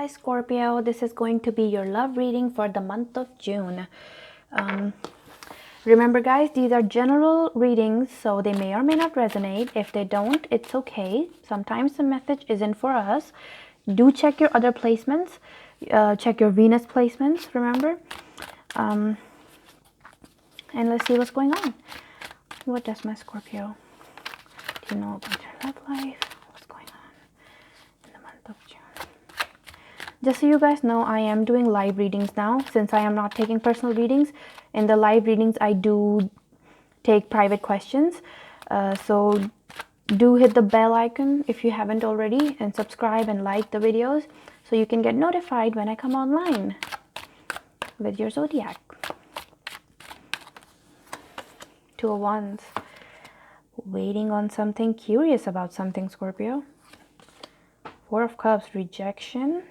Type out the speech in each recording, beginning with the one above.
Hi Scorpio, this is going to be your love reading for the month of June. Remember guys, these are general readings, so they may or may not resonate. If they don't, it's okay. Sometimes the message isn't for us. Do check your other placements. Check your Venus placements, remember. And let's see what's going on. What does my Scorpio do you know about your love life? What's going on in the month of June? Just so you guys know, I am doing live readings now. Since I am not taking personal readings, in the live readings I do take private questions. So do hit the bell icon if you haven't already, and subscribe and like the videos so you can get notified when I come online with your zodiac. Two of Wands. Waiting on something, curious about something, Scorpio. Four of Cups, rejection.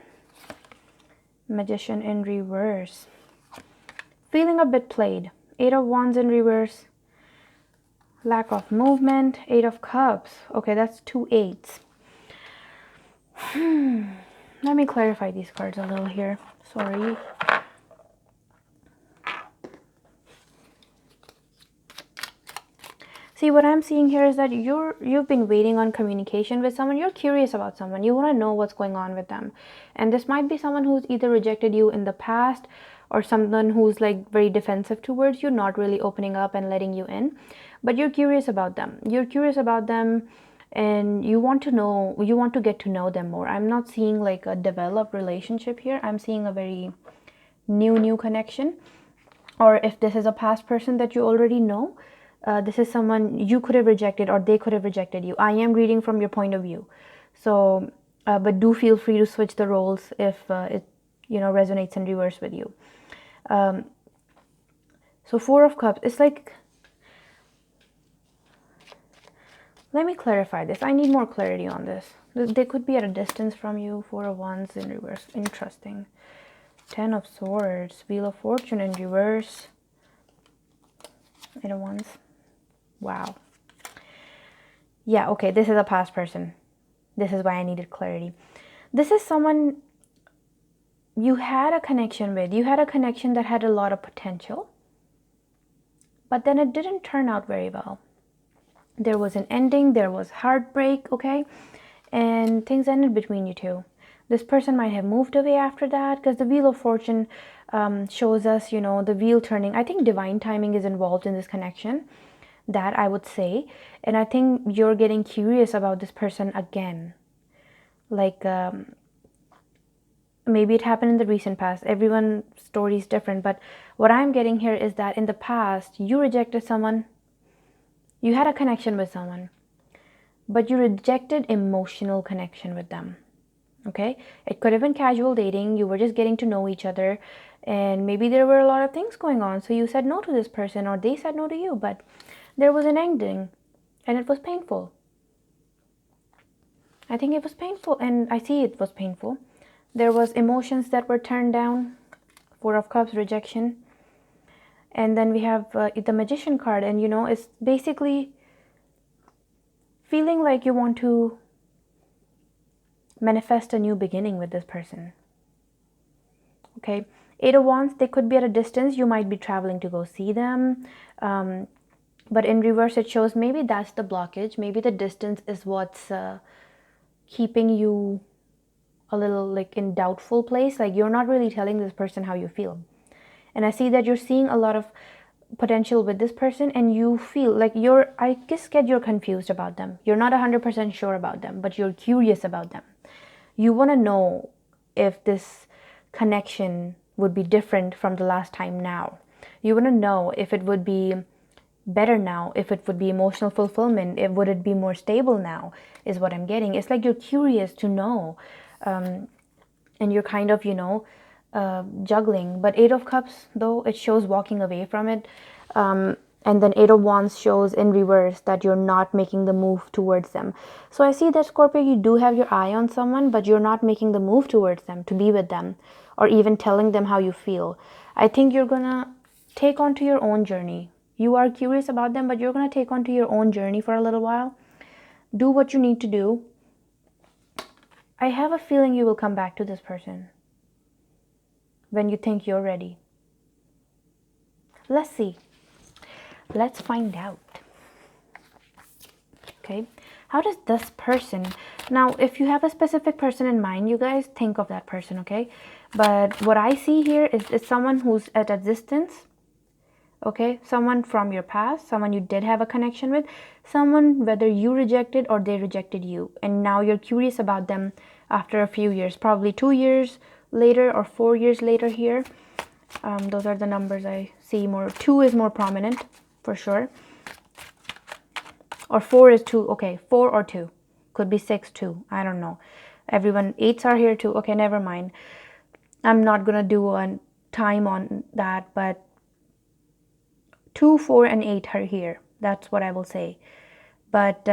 Magician in reverse. Feeling a bit played. Eight of Wands in reverse. Lack of movement. Eight of Cups. Okay, that's two eights. Let me clarify these cards a little here. Sorry. See, what I'm seeing here is that you've been waiting on communication with someone. You're curious about someone. You want to know what's going on with them. And this might be someone who's either rejected you in the past, or someone who's like very defensive towards you, not really opening up and letting you in. But you're curious about them. You're curious about them and you want to know, you want to get to know them more. I'm not seeing like a developed relationship here. I'm seeing a very new connection. Or if this is a past person that you already know, this is someone you could have rejected or they could have rejected you. I am reading from your point of view. So, but do feel free to switch the roles if it, resonates in reverse with you. So Four of Cups, it's like, let me clarify this. I need more clarity on this. They could be at a distance from you. Four of Wands in reverse, interesting. Ten of Swords, Wheel of Fortune in reverse. Eight of Wands. Wow. Yeah, okay, this is a past person. This is why I needed clarity. This is someone you had a connection with. You had a connection that had a lot of potential, but then it didn't turn out very well. There was an ending, there was heartbreak, okay? And things ended between you two. This person might have moved away after that, because the Wheel of Fortune shows us, the wheel turning. I think divine timing is involved in this connection, that I would say. And I think you're getting curious about this person again. Like, maybe it happened in the recent past. Everyone's story is different. But what I'm getting here is that in the past, you rejected someone. You had a connection with someone, but you rejected emotional connection with them. Okay, it could have been casual dating. You were just getting to know each other, and maybe there were a lot of things going on, so you said no to this person, or they said no to you, but there was an ending and it was painful. I think it was painful, and I see it was painful. There was emotions that were turned down. Four of Cups, rejection. And then we have the Magician card, and it's basically feeling like you want to manifest a new beginning with this person. Okay, Eight of Wands, they could be at a distance. You might be traveling to go see them. But in reverse, it shows maybe that's the blockage. Maybe the distance is what's keeping you a little like in doubtful place. Like you're not really telling this person how you feel. And I see that you're seeing a lot of potential with this person, and you feel like I just get you're confused about them. You're not 100% sure about them, but you're curious about them. You want to know if this connection would be different from the last time now. You want to know if it would be better now, if it would be emotional fulfillment, would it be more stable now, is what I'm getting. It's like you're curious to know, and you're kind of, juggling. But Eight of Cups, though, it shows walking away from it. And then Eight of Wands shows in reverse that you're not making the move towards them. So I see that, Scorpio, you do have your eye on someone, but you're not making the move towards them, to be with them, or even telling them how you feel. I think you're gonna take onto your own journey. You are curious about them, but you're gonna take onto your own journey for a little while. Do what you need to do. I have a feeling you will come back to this person when you think you're ready. Let's see. Let's find out. Okay, how does this person, now if you have a specific person in mind, you guys think of that person, okay? But what I see here is someone who's at a distance, okay? Someone from your past, someone you did have a connection with, someone whether you rejected or they rejected you, and now you're curious about them after a few years, probably 2 years later or 4 years later here. Those are the numbers I see more. 2 is more prominent for sure. Or 4 is 2. Okay, 4 or 2. Could be 6 too. I don't know. Everyone, 8s are here too. Okay, never mind. I'm not going to do a time on that, but 2, 4, and 8 are here. That's what I will say. But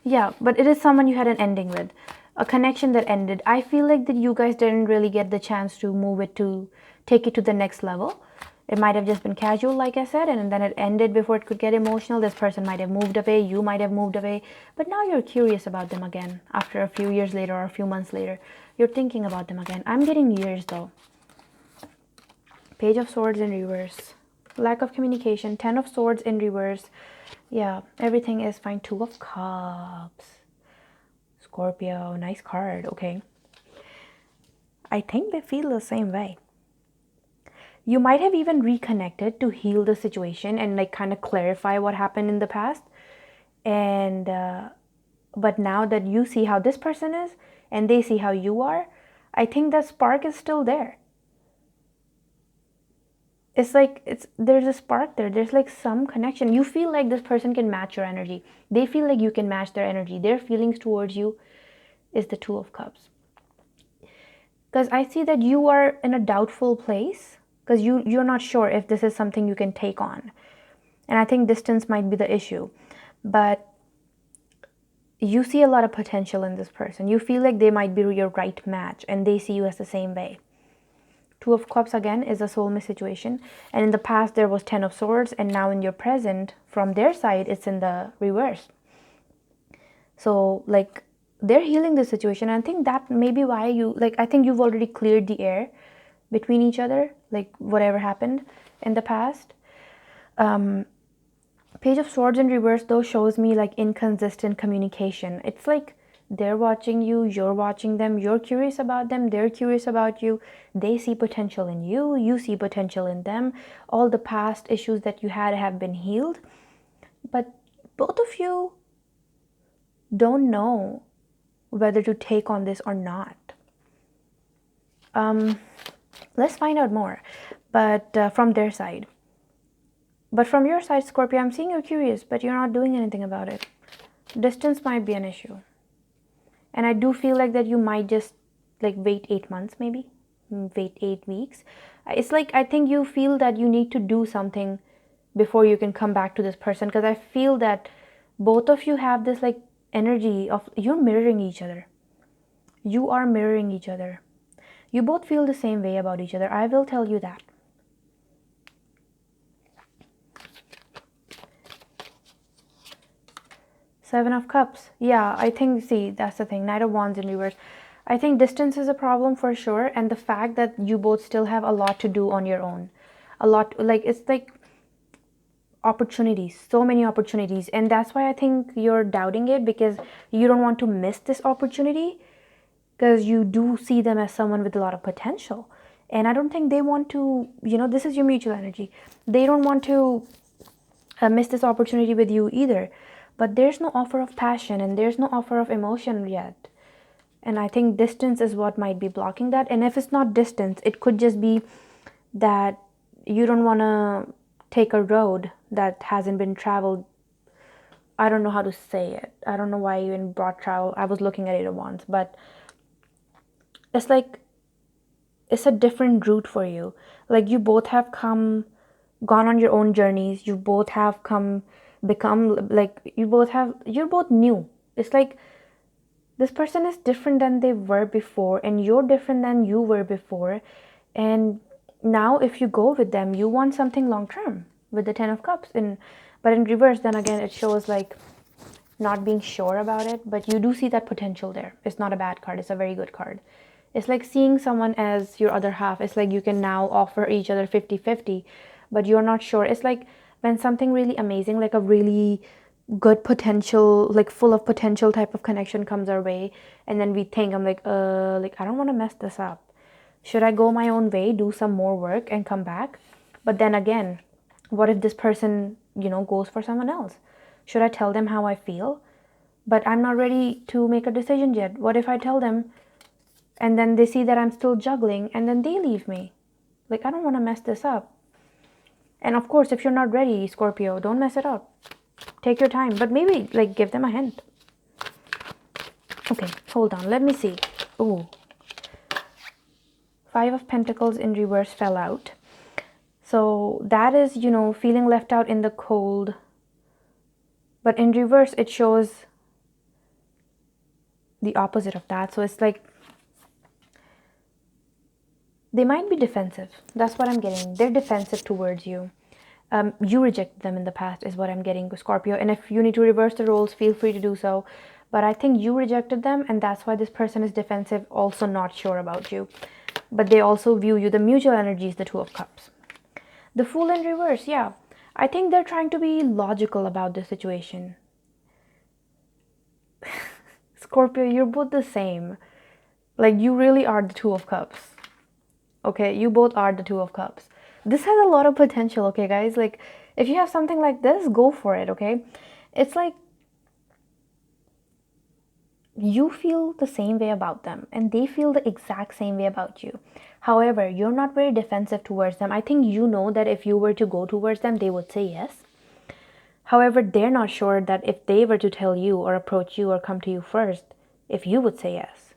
yeah, but it is someone you had an ending with. A connection that ended. I feel like that you guys didn't really get the chance to move it to take it to the next level. It might have just been casual, like I said, and then it ended before it could get emotional. This person might have moved away, you might have moved away, but now you're curious about them again after a few years later or a few months later. You're thinking about them again. I'm getting years though. Page of Swords in reverse. Lack of communication. 10 of Swords in reverse. Yeah, everything is fine. 2 of Cups. Scorpio, nice card. Okay. I think they feel the same way. You might have even reconnected to heal the situation and like kind of clarify what happened in the past. And but now that you see how this person is and they see how you are, I think that spark is still there. It's like there's a spark there. There's like some connection. You feel like this person can match your energy. They feel like you can match their energy. Their feelings towards you is the 2 of Cups. Because I see that you are in a doubtful place. Because you're not sure if this is something you can take on. And I think distance might be the issue. But you see a lot of potential in this person. You feel like they might be your right match and they see you as the same way. 2 of Cups again is a soulmate situation. And in the past there was 10 of Swords, and now in your present, from their side, it's in the reverse. So like they're healing the situation. And I think that may be why you, like, I think you've already cleared the air between each other, like whatever happened in the past. Page of Swords in reverse though shows me like inconsistent communication. It's like they're watching you, you're watching them, you're curious about them, they're curious about you, they see potential in you, you see potential in them. All the past issues that you had have been healed, but both of you don't know whether to take on this or not. Let's find out more, but from their side. But from your side, Scorpio, I'm seeing you're curious, but you're not doing anything about it. Distance might be an issue. And I do feel like that you might just like wait 8 months, maybe wait 8 weeks. It's like, I think you feel that you need to do something before you can come back to this person. Because I feel that both of you have this like energy of you're mirroring each other. You are mirroring each other. You both feel the same way about each other. I will tell you that. Seven of Cups. Yeah, I think, see, that's the thing. Knight of Wands in reverse. I think distance is a problem for sure. And the fact that you both still have a lot to do on your own. A lot, like, it's like opportunities. So many opportunities. And that's why I think you're doubting it, because you don't want to miss this opportunity. Because you do see them as someone with a lot of potential. And I don't think they want to, you know, this is your mutual energy. They don't want to miss this opportunity with you either. But there's no offer of passion and there's no offer of emotion yet. And I think distance is what might be blocking that. And if it's not distance, it could just be that you don't want to take a road that hasn't been traveled. I don't know how to say it. I don't know why I even brought travel. I was looking at it once, but it's like it's a different route for you. Like you both have gone on your own journeys. You both have become like you're both new. It's like this person is different than they were before, and you're different than you were before. And now if you go with them, you want something long term with the 10 of Cups. But in reverse, then again, it shows like not being sure about it, but you do see that potential there. It's not a bad card, it's a very good card. It's like seeing someone as your other half. It's like you can now offer each other 50-50, but you're not sure. It's like when something really amazing, like a really good potential, like full of potential type of connection comes our way, and then we think, I'm like I don't want to mess this up. Should I go my own way, do some more work and come back? But then again, what if this person, goes for someone else? Should I tell them how I feel? But I'm not ready to make a decision yet. What if I tell them and then they see that I'm still juggling and then they leave me? Like, I don't want to mess this up. And of course, if you're not ready, Scorpio, don't mess it up. Take your time, but maybe like give them a hint. Okay, hold on. Let me see. Ooh. 5 of Pentacles in reverse fell out. So that is, feeling left out in the cold. But in reverse, it shows the opposite of that. So it's like they might be defensive. That's what I'm getting. They're defensive towards you. You rejected them in the past is what I'm getting, Scorpio. And if you need to reverse the roles, feel free to do so. But I think you rejected them, and that's why this person is defensive, also not sure about you. But they also view you. The mutual energy is the Two of Cups. The Fool in reverse, yeah. I think they're trying to be logical about the situation. Scorpio, you're both the same. Like, you really are the Two of Cups. Okay, you both are the Two of Cups. This has a lot of potential, okay, guys? Like, if you have something like this, go for it, okay? It's like you feel the same way about them and they feel the exact same way about you. However, you're not very defensive towards them. I think you know that if you were to go towards them, they would say yes. However, they're not sure that if they were to tell you or approach you or come to you first, if you would say yes.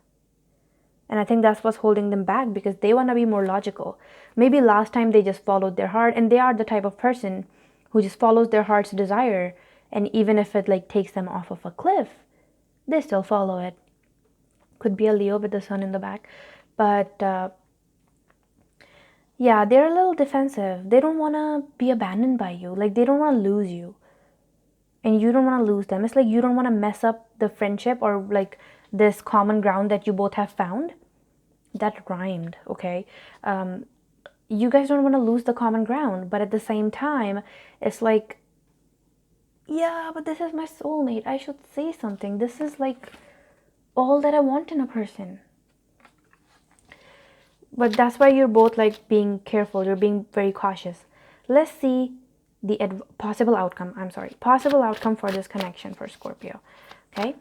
And I think that's what's holding them back, because they want to be more logical. Maybe last time they just followed their heart, and they are the type of person who just follows their heart's desire. And even if it like takes them off of a cliff, they still follow it. Could be a Leo with the sun in the back. But yeah, they're a little defensive. They don't want to be abandoned by you. Like, they don't want to lose you. And you don't want to lose them. It's like you don't want to mess up the friendship or like this common ground that you both have found. That rhymed, okay? You guys don't want to lose the common ground, but at the same time, it's like, yeah, but this is my soulmate. I should say something. This is like all that I want in a person. But that's why you're both like being careful. You're being very cautious. Let's see the possible outcome. Possible outcome for this connection for Scorpio. Okay?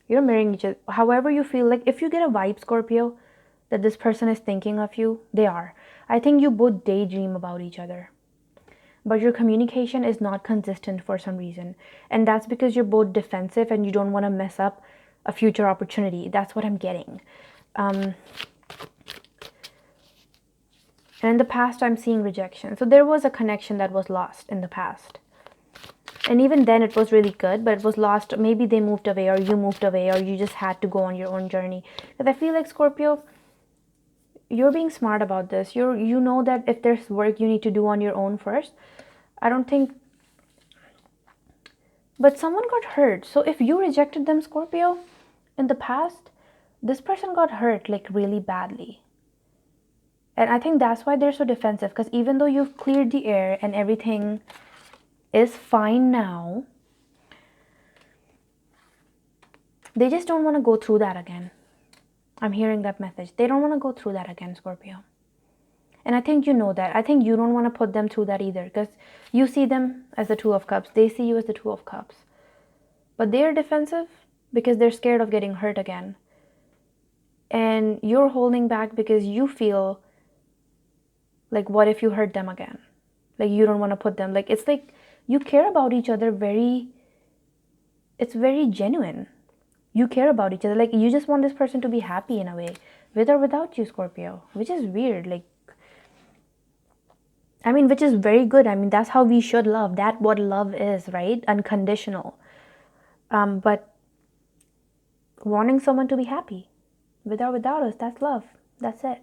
You're mirroring each other. However you feel, like if you get a vibe, Scorpio, that this person is thinking of you, they are. I think you both daydream about each other. But your communication is not consistent for some reason. And that's because you're both defensive and you don't want to mess up a future opportunity. That's what I'm getting. And in the past, I'm seeing rejection. So there was a connection that was lost in the past. And even then it was really good, but it was lost. Maybe they moved away, or you moved away, or you just had to go on your own journey. Because I feel like, Scorpio, you're being smart about this. You know that if there's work you need to do on your own first. I don't think... But someone got hurt. So if you rejected them, Scorpio, in the past, this person got hurt like really badly. And I think that's why they're so defensive. Because even though you've cleared the air and everything is fine now, they just don't want to go through that again. I'm hearing that message. They don't want to go through that again, Scorpio. And I think you know that. I think you don't want to put them through that either, because you see them as the Two of Cups. They see you as the Two of Cups. But they're defensive because they're scared of getting hurt again. And you're holding back because you feel like, what if you hurt them again? Like, you don't want to put them... Like, it's like you care about each other very... It's very genuine. You care about each other. Like, you just want this person to be happy in a way, with or without you, Scorpio. Which is weird. Like, I mean, which is very good. I mean, that's how we should love. That's what love is, right? Unconditional. But wanting someone to be happy, with or without us, that's love. That's it.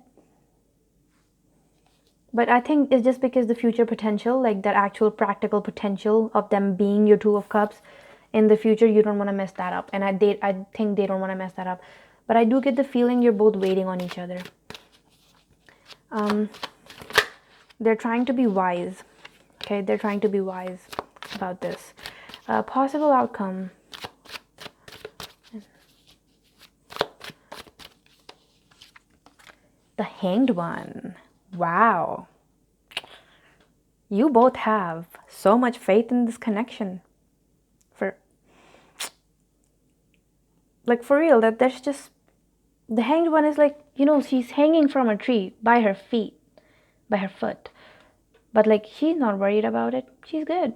But I think it's just because the future potential, like that actual practical potential of them being your Two of Cups in the future, you don't want to mess that up. And I think they don't want to mess that up. But I do get the feeling you're both waiting on each other. They're trying to be wise. Okay, they're trying to be wise about this. Possible outcome. The Hanged One. Wow. You both have so much faith in this connection. For real, that there's just, the Hanged One is like, she's hanging from a tree by her feet, by her foot. But like, she's not worried about it. She's good.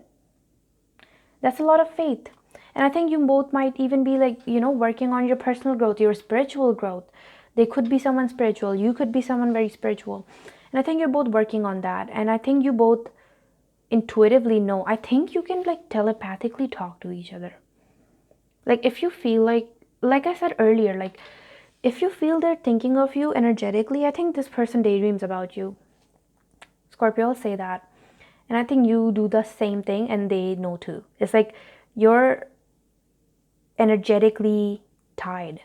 That's a lot of faith. And I think you both might even be like, working on your personal growth, your spiritual growth. They could be someone spiritual. You could be someone very spiritual. And I think you're both working on that. And I think you both intuitively know. I think you can like telepathically talk to each other. Like if you feel like I said earlier, like if you feel they're thinking of you energetically, I think this person daydreams about you. Scorpio will say that. And I think you do the same thing and they know too. It's like you're energetically tied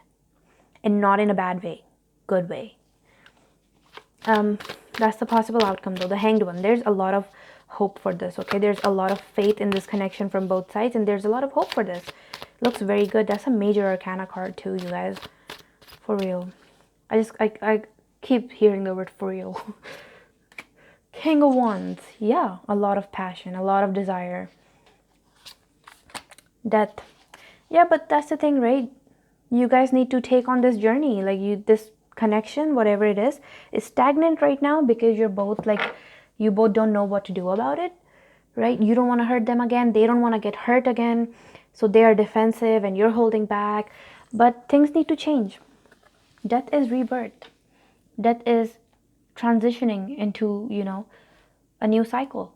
and not in a bad way, good way. That's the possible outcome though, the Hanged One. There's a lot of hope for this, okay? There's a lot of faith in this connection from both sides and there's a lot of hope for this. Looks very good. That's a major arcana card too, you guys. For real. I keep hearing the word for real. King of Wands. Yeah, a lot of passion, a lot of desire. Death. Yeah, but that's the thing, right? You guys need to take on this journey. Like this connection, whatever it is stagnant right now because you're both like, you both don't know what to do about it, right? You don't want to hurt them again. They don't want to get hurt again. So they are defensive and you're holding back. But things need to change. Death is rebirth. Death is transitioning into, a new cycle.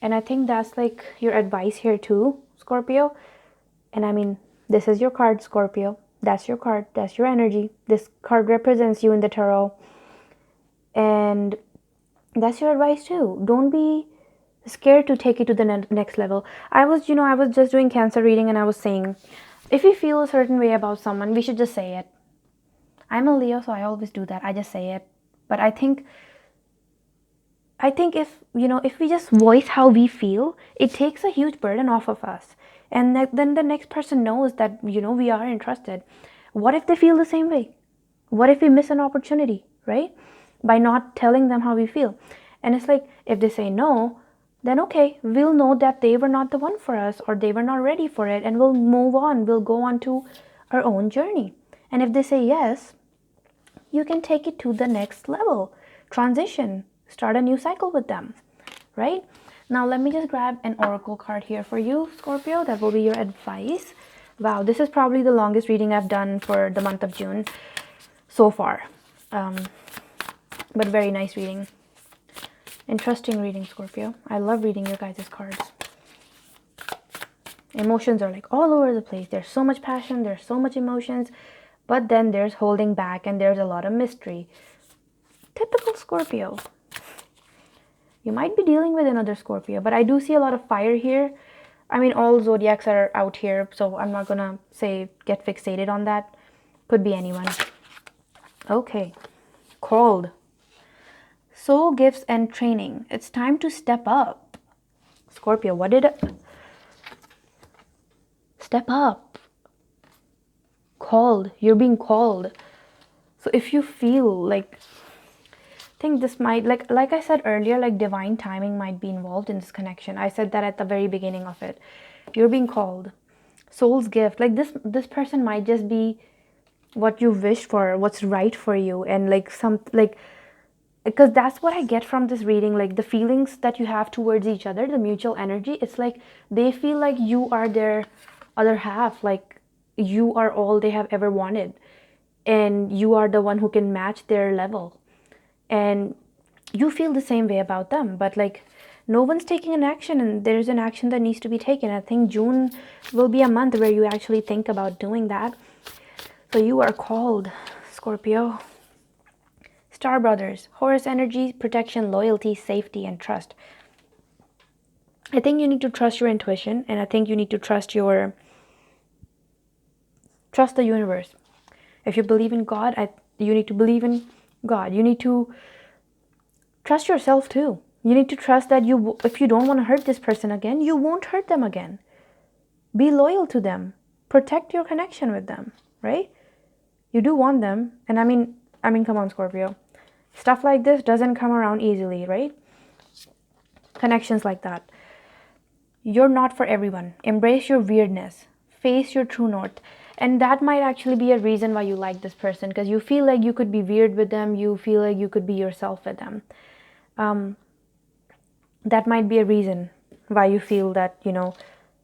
And I think that's like your advice here too, Scorpio. And I mean, this is your card, Scorpio. That's your card. That's your energy. This card represents you in the tarot. And that's your advice too. Don't be scared to take it to the next level. I was just doing Cancer reading and I was saying, if we feel a certain way about someone, we should just say it. I'm a Leo, so I always do that. I just say it. But I think if we just voice how we feel, it takes a huge burden off of us. And then the next person knows that, we are interested. What if they feel the same way? What if we miss an opportunity, right? By not telling them how we feel. And it's like, if they say no, then okay, we'll know that they were not the one for us or they were not ready for it. And we'll move on. We'll go on to our own journey. And if they say yes, you can take it to the next level. Transition. Start a new cycle with them, right? Now, let me just grab an oracle card here for you, Scorpio. That will be your advice. Wow, this is probably the longest reading I've done for the month of June so far. But very nice reading. Interesting reading, Scorpio. I love reading your guys' cards. Emotions are like all over the place. There's so much passion. There's so much emotions. But then there's holding back and there's a lot of mystery. Typical Scorpio. You might be dealing with another Scorpio, but I do see a lot of fire here. I mean, all zodiacs are out here, so I'm not gonna say get fixated on that. Could be anyone. Okay. Called. Soul gifts and training. It's time to step up. Scorpio, what did it? Step up. Called. You're being called. So if you feel like, I think this might, like I said earlier, like divine timing might be involved in this connection. I said that at the very beginning of it. You're being called. Soul's gift. Like this person might just be what you wished for, what's right for you, and because that's what I get from this reading, like the feelings that you have towards each other, the mutual energy. It's like they feel like you are their other half, like you are all they have ever wanted, and you are the one who can match their level. And you feel the same way about them, but like no one's taking an action, and there's an action that needs to be taken. I think June will be a month where you actually think about doing that. So you are called, Scorpio. It's Star Brothers, Horus energy, protection, loyalty, safety, and trust. I think you need to trust your intuition, and I think you need to trust the universe. If you believe in God, you need to believe in God. You need to trust yourself too. You need to trust that if you don't want to hurt this person again, you won't hurt them again. Be loyal to them. Protect your connection with them, right? You do want them. And I mean, come on, Scorpio. Stuff like this doesn't come around easily, right? Connections like that. You're not for everyone. Embrace your weirdness. Face your true north. And that might actually be a reason why you like this person, because you feel like you could be weird with them. You feel like you could be yourself with them. That might be a reason why you feel that,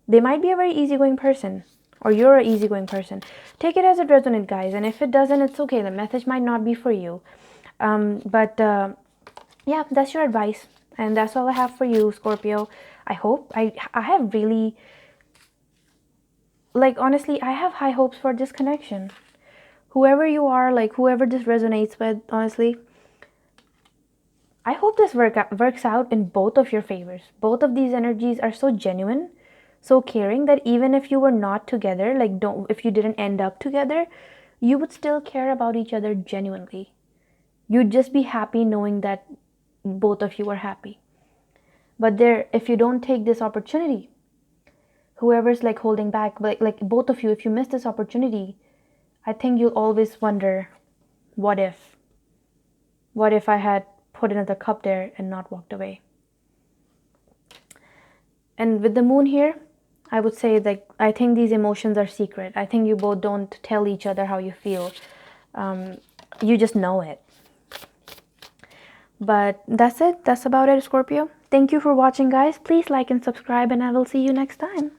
they might be a very easygoing person, or you're an easygoing person. Take it as it resonates, guys. And if it doesn't, it's okay. The message might not be for you. Yeah, that's your advice. And that's all I have for you, Scorpio. I hope. I have really, honestly, I have high hopes for this connection. Whoever you are, whoever this resonates with, honestly, I hope this works out in both of your favors. Both of these energies are so genuine, so caring, that even if you were not together, if you didn't end up together, you would still care about each other genuinely. You'd just be happy knowing that both of you are happy. But if you don't take this opportunity, whoever's holding back, both of you, if you miss this opportunity, I think you'll always wonder, what if I had put another cup there and not walked away? And with the moon here, I would say I think these emotions are secret. I think you both don't tell each other how you feel. You just know it. But that's it. That's about it, Scorpio. Thank you for watching, guys. Please like and subscribe, and I will see you next time.